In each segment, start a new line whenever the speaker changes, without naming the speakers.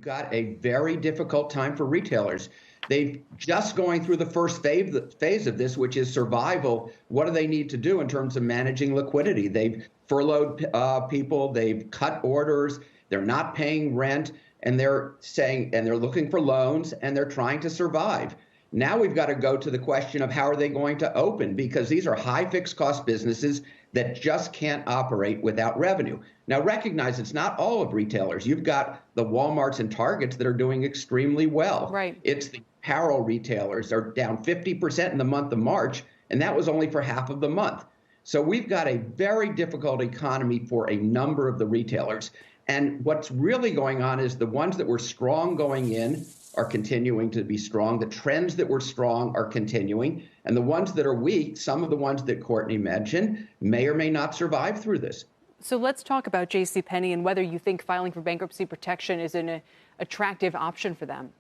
got a very difficult time for retailers. They've just going through the first phase of this, which is survival. What do they need to do in terms of managing liquidity? They've furloughed people, they've cut orders, they're not paying rent, and they're looking for loans, and they're trying to survive. Now we've got to go to the question of how are they going to open, because these are high fixed cost businesses that just can't operate without revenue. Now recognize it's not all of retailers. You've got the Walmarts and Targets that are doing extremely well.
Right.
It's the apparel retailers are down 50% in the month of March, and that was only for half of the month. So we've got a very difficult economy for a number of the retailers. And what's really going on is the ones that were strong going in are continuing to be strong. The trends that were strong are continuing. And the ones that are weak, some of the ones that Courtney mentioned, may or may not survive through this.
So let's talk about JCPenney and whether you think filing for bankruptcy protection is an attractive option for them.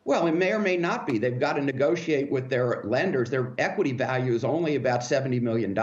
Well, it may or may not be. They've got to negotiate with their lenders. Their equity value is only about $70 million.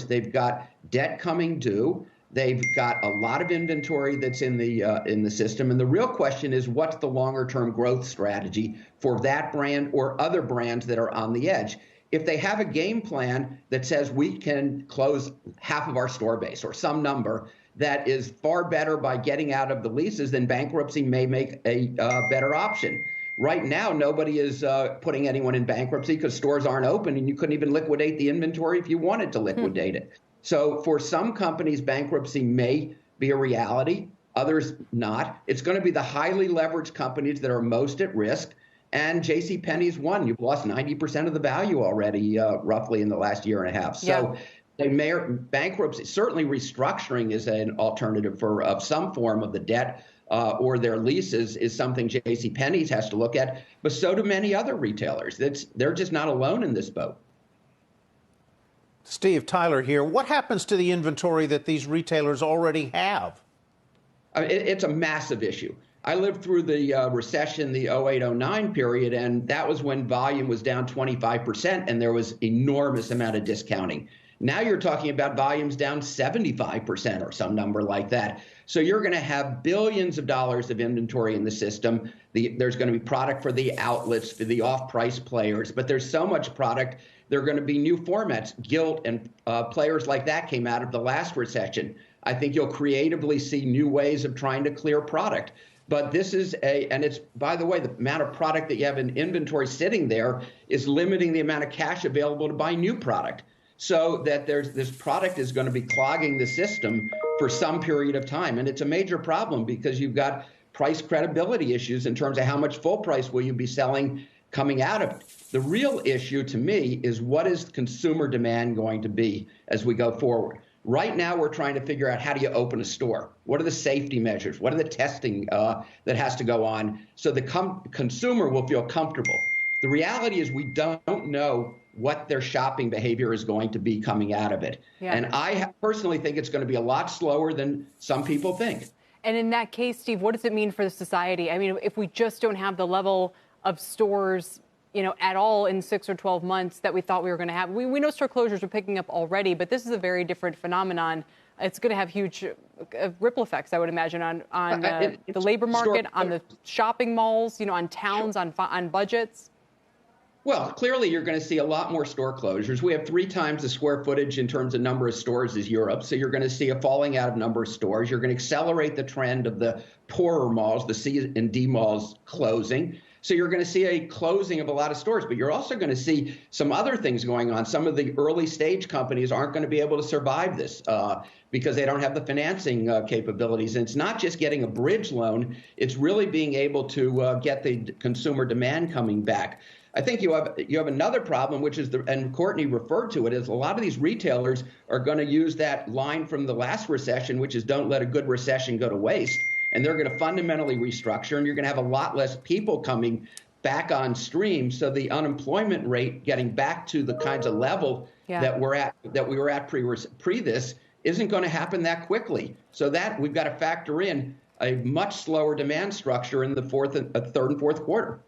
They've got debt coming due. They've got a lot of inventory that's in the system. And the real question is, what's the longer-term growth strategy for that brand or other brands that are on the edge? If they have a game plan that says we can close half of our store base or some number that is far better by getting out of the leases, then bankruptcy may make a better option. Right now, nobody is putting anyone in bankruptcy because stores aren't open, and you couldn't even liquidate the inventory if you wanted to liquidate it. So for some companies, bankruptcy may be a reality, others not. It's going to be the highly leveraged companies that are most at risk. And JCPenney's one. You've lost 90% of the value already, roughly in the last year and a half. So they may, bankruptcy, certainly restructuring is an alternative for of some form of the debt or their leases is something JCPenney's has to look at. But so do many other retailers. They're just not alone in this boat.
Steve, Tyler here. What happens to the inventory that these retailers already have?
It's a massive issue. I lived through the recession, the 08-09 period, and that was when volume was down 25%, and there was enormous amount of discounting. Now you're talking about volumes down 75% or some number like that. So you're going to have billions of dollars of inventory in the system. There's going to be product for the outlets, for the off-price players, but there's so much product. There are going to be new formats. Gilt and players like that came out of the last recession. I think you'll creatively see new ways of trying to clear product. But this is and it's, by the way, the amount of product that you have in inventory sitting there is limiting the amount of cash available to buy new product. So that this product is going to be clogging the system for some period of time. And it's a major problem because you've got price credibility issues in terms of how much full price will you be selling coming out of it. The real issue to me is what is consumer demand going to be as we go forward. Right now, we're trying to figure out how do you open a store? What are the safety measures? What are the testing that has to go on so the consumer will feel comfortable? The reality is we don't know what their shopping behavior is going to be coming out of it. Yeah. And I personally think it's going to be a lot slower than some people think.
And in that case, Steve, what does it mean for the society? I mean, if we just don't have the level of stores, at all in 6 or 12 months that we thought we were going to have. We know store closures are picking up already, but this is a very different phenomenon. It's going to have huge ripple effects, I would imagine, on the labor market, on the shopping malls, on towns, on budgets.
Well, clearly you're going to see a lot more store closures. We have 3 times the square footage in terms of number of stores as Europe. So you're going to see a falling out of number of stores. You're going to accelerate the trend of the poorer malls, the C and D malls closing. So you're going to see a closing of a lot of stores, but you're also going to see some other things going on. Some of the early stage companies aren't going to be able to survive this because they don't have the financing capabilities. And it's not just getting a bridge loan. It's really being able to get the consumer demand coming back. I think you have another problem, which is, and Courtney referred to it, is a lot of these retailers are going to use that line from the last recession, which is don't let a good recession go to waste. And they're going to fundamentally restructure, and you're going to have a lot less people coming back on stream. So the unemployment rate getting back to the kinds of level that we were at pre this isn't going to happen that quickly. So that we've got to factor in a much slower demand structure in the third and fourth quarter.